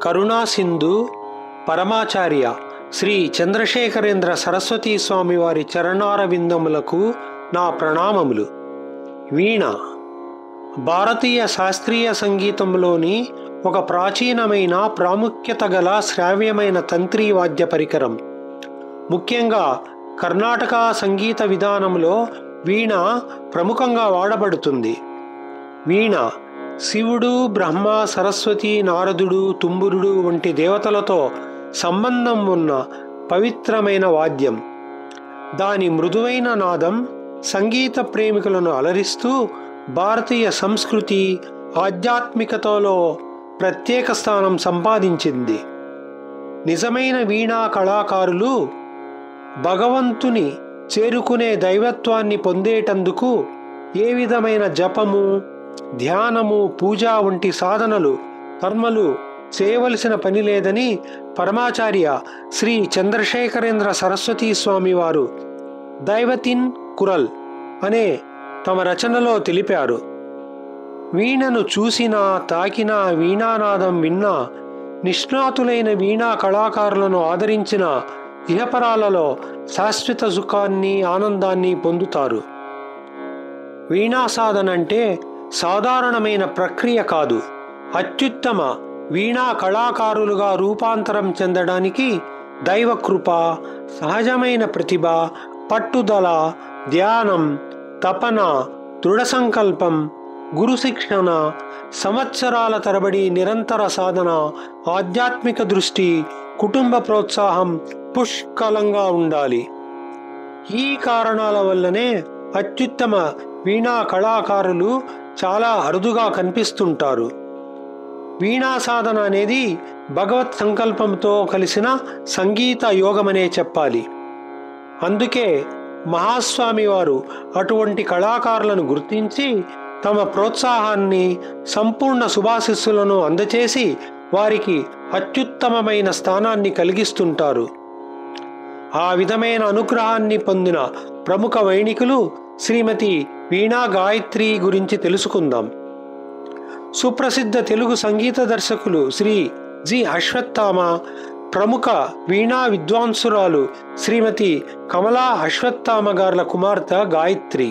కరుణాసింధు పరమాచార్య శ్రీ చంద్రశేఖరేంద్ర సరస్వతీ స్వామి వారి చరణారవిందములకు నా ప్రణామములు. వీణ భారతీయ శాస్త్రీయ సంగీతంలోని ఒక ప్రాచీనమైన ప్రాముఖ్యత గల శ్రావ్యమైన తంత్రీ వాద్య పరికరం. ముఖ్యంగా కర్ణాటక సంగీత విధానంలో వీణ ప్రముఖంగా వాడబడుతుంది. వీణ శివుడు, బ్రహ్మ, సరస్వతి, నారదుడు, తుంబురుడు వంటి దేవతలతో సంబంధం ఉన్న పవిత్రమైన వాద్యం. దాని మృదువైన నాదం సంగీత ప్రేమికులను అలరిస్తూ భారతీయ సంస్కృతి, ఆధ్యాత్మికతలో ప్రత్యేక స్థానం సంపాదించింది. నిజమైన వీణా కళాకారులు భగవంతుని చేరుకునే దైవత్వాన్ని పొందేటందుకు ఏ విధమైన జపము, ధ్యానము, పూజ వంటి సాధనలు, కర్మలు చేయవలసిన పని లేదని పరమాచార్య శ్రీ చంద్రశేఖరేంద్ర సరస్వతీ స్వామి వారు దైవతిన్ కురల్ అనే తమ రచనలో తెలిపారు. వీణను చూసినా, తాకినా, వీణానాదం విన్నా, నిష్ణాతులైన వీణా కళాకారులను ఆదరించిన ఇహపరాలలో శాశ్వత సుఖాన్ని, ఆనందాన్ని పొందుతారు. వీణా సాధన అంటే సాధారణమైన ప్రక్రియ కాదు. అత్యుత్తమ వీణా కళాకారులుగా రూపాంతరం చెందడానికి దైవకృప, సహజమైన ప్రతిభ, పట్టుదల, ధ్యానం, తపన, దృఢ సంకల్పం, గురు శిక్షణ, సంవత్సరాల తరబడి నిరంతర సాధన, ఆధ్యాత్మిక దృష్టి, కుటుంబ ప్రోత్సాహం పుష్కలంగా ఉండాలి. ఈ కారణాల వల్లనే అత్యుత్తమ వీణా కళాకారులు చాలా అరుదుగా కనిపిస్తుంటారు. వీణా సాధన అనేది భగవత్ సంకల్పంతో కలిసిన సంగీత యోగమనే చెప్పాలి. అందుకే మహాస్వామి వారు అటువంటి కళాకారులను గుర్తించి తమ ప్రోత్సాహాన్ని, సంపూర్ణ శుభాశిస్సులను అందచేసి వారికి అత్యుత్తమమైన స్థానాన్ని కలిగిస్తుంటారు. ఆ విధమైన అనుగ్రహాన్ని పొందిన ప్రముఖ వైణికులు శ్రీమతి వీణా గాయత్రి గురించి తెలుసుకుందాం. సుప్రసిద్ధ తెలుగు సంగీత దర్శకులు శ్రీ జి అశ్వత్థామ, ప్రముఖ వీణా విద్వాంసురాలు శ్రీమతి కమలా అశ్వత్థామ గార్ల కుమార్తె గాయత్రి.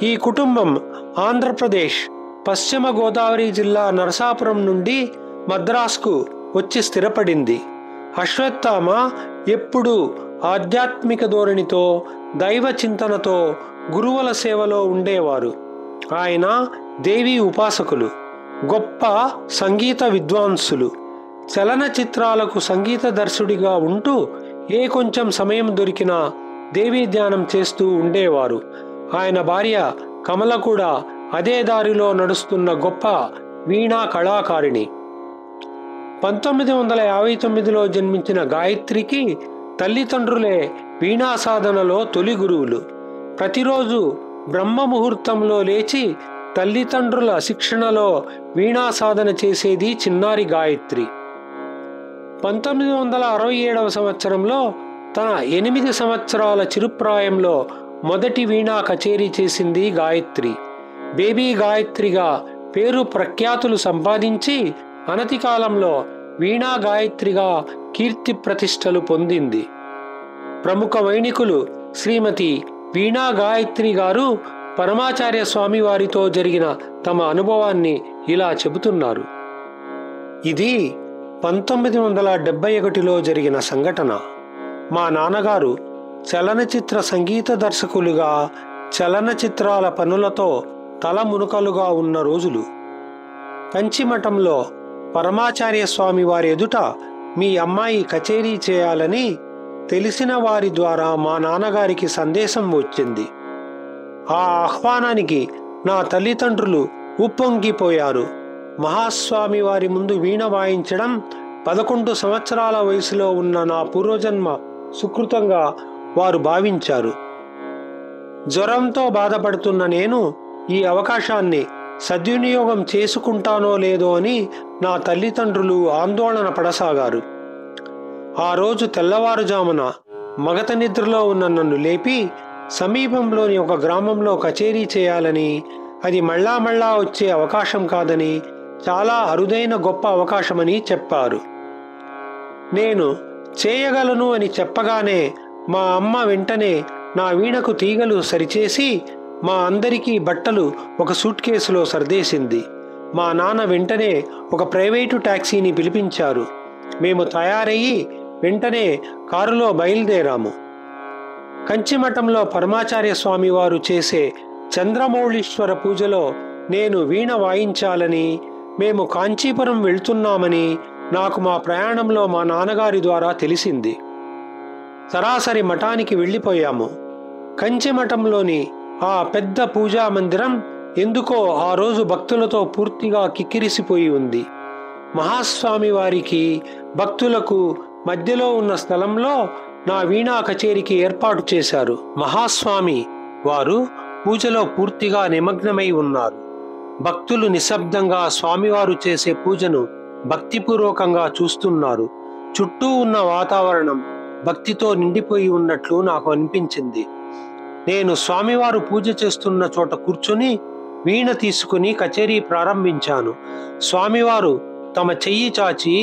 ఈ కుటుంబం ఆంధ్రప్రదేశ్ పశ్చిమ గోదావరి జిల్లా నరసాపురం నుండి మద్రాసుకు వచ్చి స్థిరపడింది. అశ్వత్థామ ఎప్పుడూ ఆధ్యాత్మిక ధోరణితో, దైవ చింతనతో గురువుల సేవలో ఉండేవారు. ఆయన దేవీ ఉపాసకులు, గొప్ప సంగీత విద్వాంసులు. చలనచిత్రాలకు సంగీత దర్శకుడిగా ఉంటూ ఏ కొంచెం సమయం దొరికినా దేవీ ధ్యానం చేస్తూ ఉండేవారు. ఆయన భార్య కమల కూడా అదే దారిలో నడుస్తున్న గొప్ప వీణా కళాకారిణి. 1959లో జన్మించిన గాయత్రికి తల్లిదండ్రులే వీణా సాధనలో తొలి గురువులు. ప్రతిరోజు బ్రహ్మ ముహూర్తంలో లేచి తల్లిదండ్రుల శిక్షణలో వీణా సాధన చేసేది చిన్నారి గాయత్రి. 1967వ సంవత్సరంలో తన 8 సంవత్సరాల చిరుప్రాయంలో మొదటి వీణా కచేరీ చేసింది గాయత్రి. బేబీ గాయత్రిగా పేరు ప్రఖ్యాతులు సంపాదించి అనతి కాలంలో వీణా గాయత్రిగా కీర్తి ప్రతిష్టలు పొందింది. ప్రముఖ వైణికులు శ్రీమతి వీణా గాయత్రి గారు పరమాచార్య స్వామి వారితో జరిగిన తమ అనుభవాన్ని ఇలా చెబుతున్నారు. ఇది 1971లో జరిగిన సంఘటన. మా నాన్నగారు చలనచిత్ర సంగీత దర్శకులుగా చలనచిత్రాల పనులతో తల మునుకలుగా ఉన్న రోజులు. కంచిమఠంలో పరమాచార్య స్వామి వారి ఎదుట మీ అమ్మాయి కచేరీ చేయాలని తెలిసిన వారి ద్వారా మా నాన్నగారికి సందేశం వచ్చింది. ఆ ఆహ్వానానికి నా తల్లిదండ్రులు ఉప్పొంగిపోయారు. మహాస్వామి వారి ముందు వీణ వాయించడం 11 సంవత్సరాల వయసులో ఉన్న నా పూర్వజన్మ సుకృతంగా వారు భావించారు. జ్వరంతో బాధపడుతున్న నేను ఈ అవకాశాన్ని సద్వినియోగం చేసుకుంటానో లేదో అని నా తల్లిదండ్రులు ఆందోళన పడసాగారు. ఆ రోజు తెల్లవారుజామున మగత నిద్రలో ఉన్న నన్ను లేపి సమీపంలోని ఒక గ్రామంలో కచేరీ చేయాలని, అది మళ్ళా వచ్చే అవకాశం కాదని చాలా అరుదైన గొప్ప అవకాశమని చెప్పారు. నేను చేయగలను అని చెప్పగానే మా అమ్మ వెంటనే నా వీణకు తీగలు సరిచేసి మా అందరికీ బట్టలు ఒక సూట్ కేసులో సర్దేసింది. మా నాన్న వెంటనే ఒక ప్రైవేటు టాక్సీని పిలిపించారు. మేము తయారయ్యి వెంటనే కారులో బయలుదేరాము. కంచిమఠంలో పరమాచార్య స్వామి వారు చేసే చంద్రమౌళీశ్వర పూజలో నేను వీణ వాయించాలని, మేము కాంచీపురం వెళ్తున్నామని నాకు మా ప్రయాణంలో మా నాన్నగారి ద్వారా తెలిసింది. సరాసరి మఠానికి వెళ్ళిపోయాము. కంచిమఠంలోని ఆ పెద్ద పూజా మందిరం ఎందుకో ఆ రోజు భక్తులతో పూర్తిగా కిక్కిరిసిపోయి ఉంది. మహాస్వామి వారికి భక్తులకు మధ్యలో ఉన్న స్థలంలో నా వీణా కచేరీకి ఏర్పాటు చేశారు. మహాస్వామి వారు పూజలో పూర్తిగా నిమగ్నమై ఉన్నారు. భక్తులు నిశ్శబ్దంగా స్వామివారు చేసే పూజను భక్తిపూర్వకంగా చూస్తున్నారు. చుట్టూ ఉన్న వాతావరణం భక్తితో నిండిపోయి ఉన్నట్లు నాకు అనిపించింది. నేను స్వామివారు పూజ చేస్తున్న చోట కూర్చొని వీణ తీసుకుని కచేరీ ప్రారంభించాను. స్వామివారు తమ చెయ్యి చాచి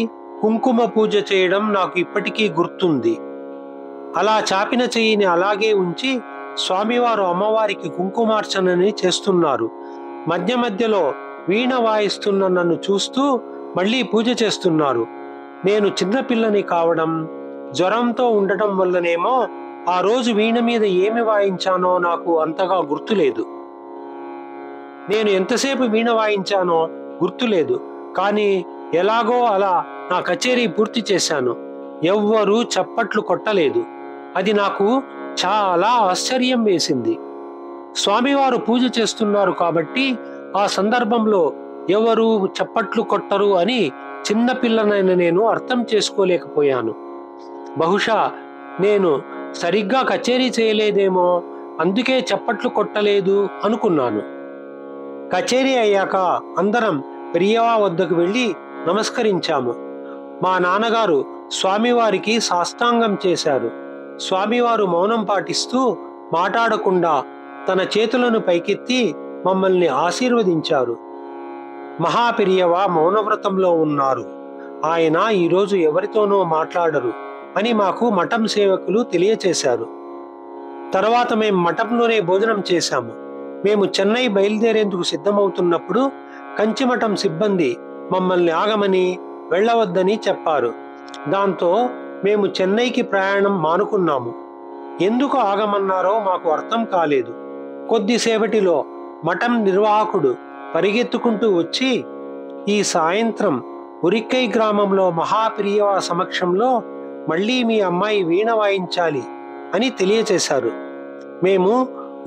కుంకుమ పూజ చేయడం నాకు ఇప్పటికీ గుర్తుంది. అలా చాపిన చెయ్యిని అలాగే ఉంచి స్వామివారు అమ్మవారికి కుంకుమార్చనని చేస్తున్నారు. మధ్య మధ్యలో వీణ వాయిస్తున్న నన్ను చూస్తూ మళ్ళీ పూజ చేస్తున్నారు. నేను చిన్నపిల్లని కావడం, జ్వరంతో ఉండటం వల్లనేమో ఆ రోజు వీణ మీద ఏమి వాయించానో నాకు అంతగా గుర్తులేదు. నేను ఎంతసేపు వీణ వాయించానో గుర్తులేదు. కానీ ఎలాగో అలా నా కచేరీ పూర్తి చేశాను. ఎవ్వరూ చప్పట్లు కొట్టలేదు. అది నాకు చాలా ఆశ్చర్యం వేసింది. స్వామివారు పూజ చేస్తున్నారు కాబట్టి ఆ సందర్భంలో ఎవరు చప్పట్లు కొట్టరు అని చిన్నపిల్లనైన నేను అర్థం చేసుకోలేకపోయాను. బహుశా నేను సరిగ్గా కచేరీ చేయలేదేమో, అందుకే చప్పట్లు కొట్టలేదు అనుకున్నాను. కచేరీ అయ్యాక అందరం పెరియవా వద్దకు వెళ్ళి నమస్కరించాము. మా నాన్నగారు స్వామివారికి సాష్టాంగం చేశారు. స్వామివారు మౌనం పాటిస్తూ మాట్లాడకుండా తన చేతులను పైకెత్తి మమ్మల్ని ఆశీర్వదించారు. మహాపెరియవ మౌనవ్రతంలో ఉన్నారు. ఆయన ఈరోజు ఎవరితోనూ మాట్లాడరు అని మాకు మఠం సేవకులు తెలియచేశారు. తర్వాత మేము మఠంలోనే భోజనం చేశాము. మేము చెన్నై బయలుదేరేందుకు సిద్ధమవుతున్నప్పుడు కంచిమఠం సిబ్బంది మమ్మల్ని ఆగమని వెళ్ళవద్దని చెప్పారు. దాంతో మేము చెన్నైకి ప్రయాణం మానుకున్నాము. ఎందుకు ఆగమన్నారో మాకు అర్థం కాలేదు. కొద్దిసేపటిలో మఠం నిర్వాహకుడు పరిగెత్తుకుంటూ వచ్చి, ఈ సాయంత్రం ఉరిక్కై గ్రామంలో మహాప్రియవ సమక్షంలో మళ్ళీ మీ అమ్మాయి వీణ వాయించాలి అని తెలియచేశారు. మేము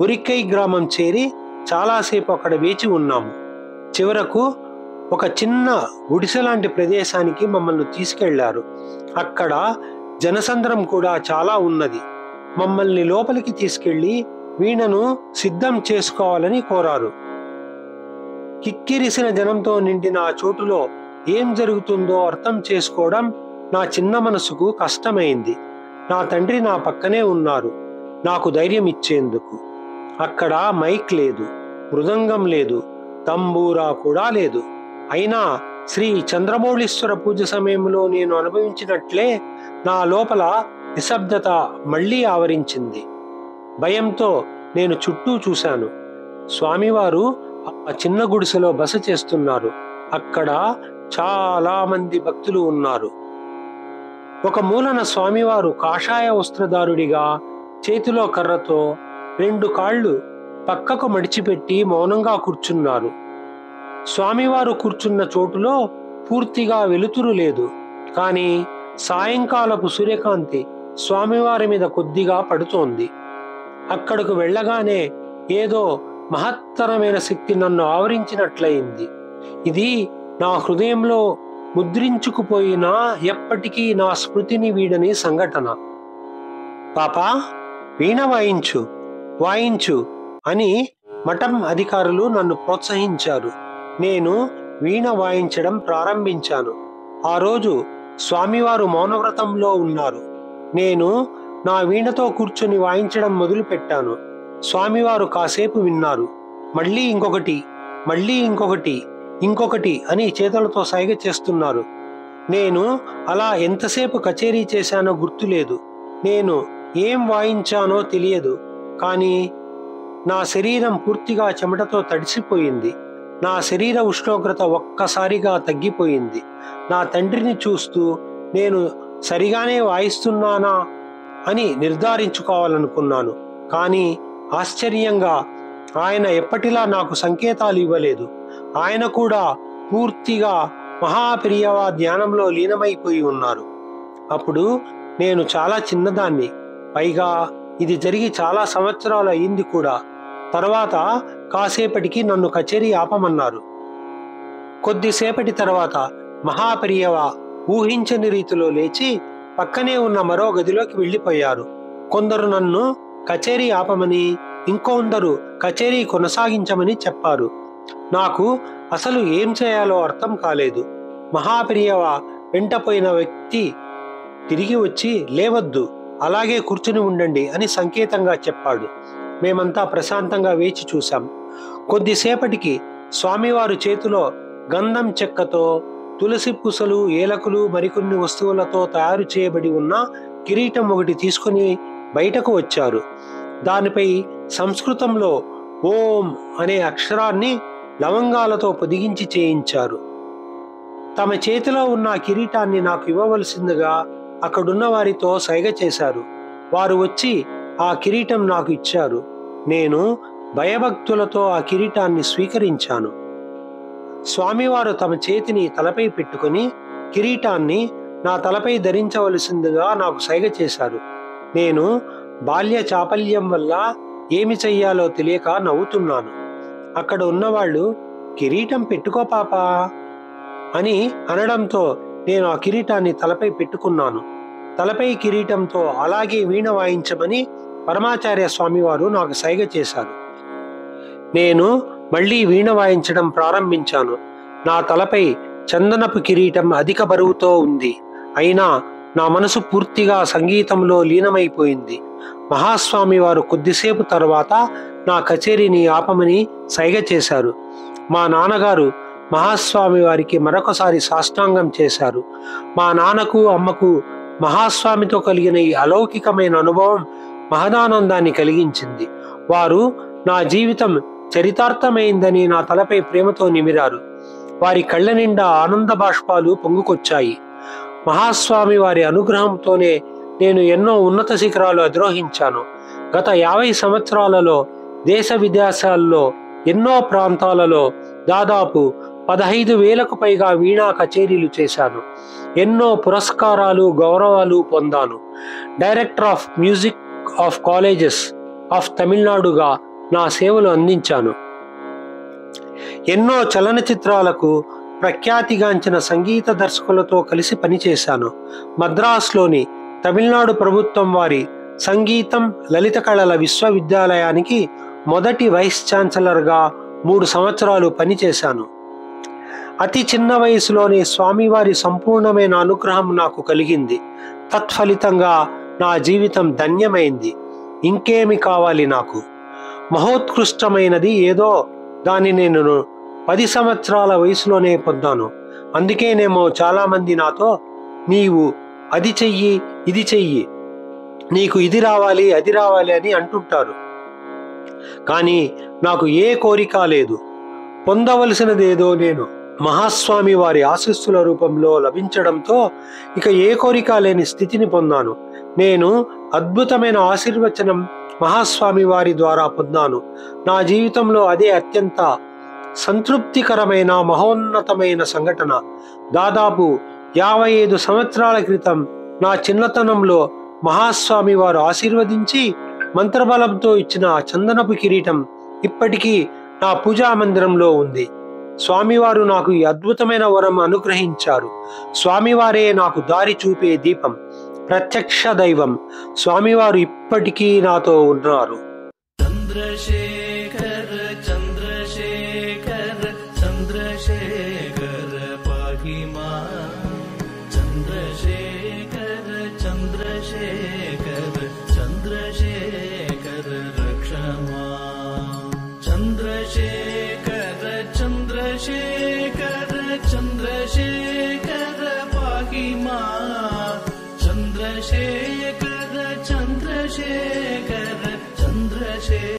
ఉరిక్కై గ్రామం చేరి చాలాసేపు అక్కడ వేచి ఉన్నాము. చివరకు ఒక చిన్న గుడిసెలాంటి ప్రదేశానికి మమ్మల్ని తీసుకెళ్లారు. అక్కడ జనసంద్రం కూడా చాలా ఉన్నది. మమ్మల్ని లోపలికి తీసుకెళ్లి వీణను సిద్ధం చేసుకోవాలని కోరారు. కిక్కిరిసిన జనంతో నిండిన ఆ చోటులో ఏం జరుగుతుందో అర్థం చేసుకోవడం నా చిన్న మనసుకు కష్టమైంది. నా తండ్రి నా పక్కనే ఉన్నారు, నాకు ధైర్యం ఇచ్చేందుకు. అక్కడ మైక్ లేదు, మృదంగం లేదు, తంబూరా కూడా లేదు. అయినా శ్రీ చంద్రమౌళీశ్వర పూజ సమయంలో నేను అనుభవించినట్లే నా లోపల నిశ్శబ్దత మళ్లీ ఆవరించింది. భయంతో నేను చుట్టూ చూశాను. స్వామివారు ఆ చిన్న గుడిసెలో బస చేస్తున్నారు. అక్కడ చాలా మంది భక్తులు ఉన్నారు. ఒక మూలన స్వామివారు కాషాయ వస్త్రధారుడిగా చేతిలో కర్రతో 2 కాళ్ళు పక్కకు మడిచిపెట్టి మౌనంగా కూర్చున్నారు. స్వామివారు కూర్చున్న చోటులో పూర్తిగా వెలుతురు లేదు. కానీ సాయంకాలపు సూర్యకాంతి స్వామివారి మీద కొద్దిగా పడుతోంది. అక్కడకు వెళ్ళగానే ఏదో మహత్తరమైన శక్తి నన్ను ఆవరించినట్లయింది. ఇది నా హృదయంలో ముద్రించుకుపోయినా ఎప్పటికీ నా స్మృతిని వీడని సంఘటన. పాపా, వీణ వాయించు వాయించు అని మఠం అధికారులు నన్ను ప్రోత్సహించారు. నేను వీణ వాయించడం ప్రారంభించాను. ఆ రోజు స్వామివారు మౌనవ్రతంలో ఉన్నారు. నేను నా వీణతో కూర్చొని వాయించడం మొదలుపెట్టాను. స్వామివారు కాసేపు విన్నారు. మళ్ళీ ఇంకొకటి, మళ్ళీ ఇంకొకటి, ఇంకొకటి అని చేతులతో సైగ చేస్తున్నారు. నేను అలా ఎంతసేపు కచేరీ చేశానో గుర్తులేదు. నేను ఏం వాయించానో తెలియదు. కానీ నా శరీరం పూర్తిగా చెమటతో తడిసిపోయింది. నా శరీర ఉష్ణోగ్రత ఒక్కసారిగా తగ్గిపోయింది. నా తండ్రిని చూస్తూ నేను సరిగానే వాయిస్తున్నానా అని నిర్ధారించుకోవాలనుకున్నాను. కానీ ఆశ్చర్యంగా ఆయన ఎప్పటిలా నాకు సంకేతాలు ఇవ్వలేదు. ఆయన కూడా పూర్తిగా మహాపెరియవా ధ్యానంలో లీనమైపోయి ఉన్నారు. అప్పుడు నేను చాలా చిన్నదాన్ని. పైగా ఇది జరిగి చాలా సంవత్సరాలు అయింది కూడా. తర్వాత కాసేపటికి నన్ను కచేరీ ఆపమన్నారు. కొద్దిసేపటి తర్వాత మహాపెరియవా ఊహించని రీతిలో లేచి పక్కనే ఉన్న మరో గదిలోకి వెళ్ళిపోయారు. కొందరు నన్ను కచేరీ ఆపమని, ఇంకొందరు కచేరీ కొనసాగించమని చెప్పారు. నాకు అసలు ఏం చేయాలో అర్థం కాలేదు. మహాపెరియవా వెంటపోయిన వ్యక్తి తిరిగి వచ్చి, లేవద్దు, అలాగే కూర్చుని ఉండండి అని సంకేతంగా చెప్పాడు. మేమంతా ప్రశాంతంగా వేచి చూశాం. కొద్దిసేపటికి స్వామివారు చేతిలో గంధం చెక్కతో, తులసి పూసలు, ఏలకులు, మరికొన్ని వస్తువులతో తయారు చేయబడి ఉన్న కిరీటం ఒకటి తీసుకుని బయటకు వచ్చారు. దానిపై సంస్కృతంలో ఓం అనే అక్షరాన్ని లవంగాలతో పొదిగించి చేయించారు. తమ చేతిలో ఉన్న కిరీటాన్ని నాకు ఇవ్వవలసిందిగా అక్కడున్న వారితో సైగ చేశారు. వారు వచ్చి ఆ కిరీటం నాకు ఇచ్చారు. నేను భయభక్తులతో ఆ కిరీటాన్ని స్వీకరించాను. స్వామివారు తమ చేతిని తలపై పెట్టుకుని కిరీటాన్ని నా తలపై ధరించవలసిందిగా నాకు సైగ చేశారు. నేను బాల్య చాపల్యం వల్ల ఏమి చెయ్యాలో తెలియక నవ్వుతున్నాను. అక్కడ ఉన్నవాళ్ళు, కిరీటం పెట్టుకో పాపా అని అనడంతో నేను ఆ కిరీటాన్ని తలపై పెట్టుకున్నాను. తలపై కిరీటంతో అలాగే వీణ వాయించమని పరమాచార్య స్వామివారు నాకు సైగ చేశారు. నేను మళ్ళీ వీణ వాయించడం ప్రారంభించాను. నా తలపై చందనపు కిరీటం అధిక బరువుతో ఉంది. అయినా నా మనసు పూర్తిగా సంగీతంలో లీనమైపోయింది. మహాస్వామి వారు కొద్దిసేపు తర్వాత నా కచేరీని ఆపమని సైగ చేశారు. మా నాన్నగారు మహాస్వామి వారికి మరొకసారి సాష్టాంగం చేశారు. మా నాన్నకు, అమ్మకు మహాస్వామితో కలిగిన ఈ అలౌకికమైన అనుభవం మహదానందాన్ని కలిగించింది. వారు నా జీవితం చరితార్థమైందని నా తలపై ప్రేమతో నిమిరారు. వారి కళ్ళ నిండా ఆనంద బాష్పాలు పొంగుకొచ్చాయి. మహాస్వామి వారి అనుగ్రహంతోనే నేను ఎన్నో ఉన్నత శిఖరాలు అధిరోహించాను. గత 50 సంవత్సరాలలో దేశ విదేశాల్లో ఎన్నో ప్రాంతాలలో దాదాపు 15,000కు పైగా వీణా కచేరీలు చేశాను. ఎన్నో పురస్కారాలు, గౌరవాలు పొందాను. Director of music of colleges of తమిళనాడుగా నా సేవలు అందించాను. ఎన్నో చలనచిత్రాలకు ప్రఖ్యాతిగాంచిన సంగీత దర్శకులతో కలిసి పనిచేశాను. మద్రాసులోని తమిళనాడు ప్రభుత్వం వారి సంగీతం, లలిత కళల విశ్వవిద్యాలయానికి మొదటి వైస్ ఛాన్సలర్గా 3 సంవత్సరాలు పనిచేశాను. అతి చిన్న వయసులోనే స్వామివారి సంపూర్ణమైన అనుగ్రహం నాకు కలిగింది. తత్ఫలితంగా నా జీవితం ధన్యమైంది. ఇంకేమి కావాలి నాకు? మహోత్కృష్టమైనది ఏదో దాన్ని నేను 10 సంవత్సరాల వయసులోనే పొందాను. అందుకేనేమో చాలామంది నాతో, నీవు అది చెయ్యి, ఇది చెయ్యి, నీకు ఇది రావాలి, అది రావాలి అని అంటుంటారు. కానీ నాకు ఏ కోరిక లేదు. పొందవలసినదేదో నేను మహాస్వామి వారి ఆశీస్సుల రూపంలో లభించడంతో ఇక ఏ కోరిక లేని స్థితిని పొందాను. నేను అద్భుతమైన ఆశీర్వచనం మహాస్వామి వారి ద్వారా పొందాను. నా జీవితంలో అదే అత్యంత సంతృప్తికరమైన మహోన్నతమైన సంఘటన. దాదాపు 55 సంవత్సరాల క్రితం నా చిన్నతనంలో మహాస్వామి వారు ఆశీర్వదించి మంత్రబలంతో ఇచ్చిన చందనపు కిరీటం ఇప్పటికీ నా పూజా మందిరంలో ఉంది. స్వామివారు నాకు ఈ అద్భుతమైన వరం అనుగ్రహించారు. స్వామివారే నాకు దారి చూపే దీపం, ప్రత్యక్ష దైవం. స్వామివారు ఇప్పటికీ నాతో ఉన్నారు. చంద్రశేఖర చంద్రశేఖర చంద్రశేఖర పాహిమా, చంద్రశేఖర చంద్రశేఖర చంద్రశేఖర రక్షమా, చంద్రశేఖర చంద్రశేఖర चन्द्रशेखर चन्द्रशेखर चन्द्रशेखर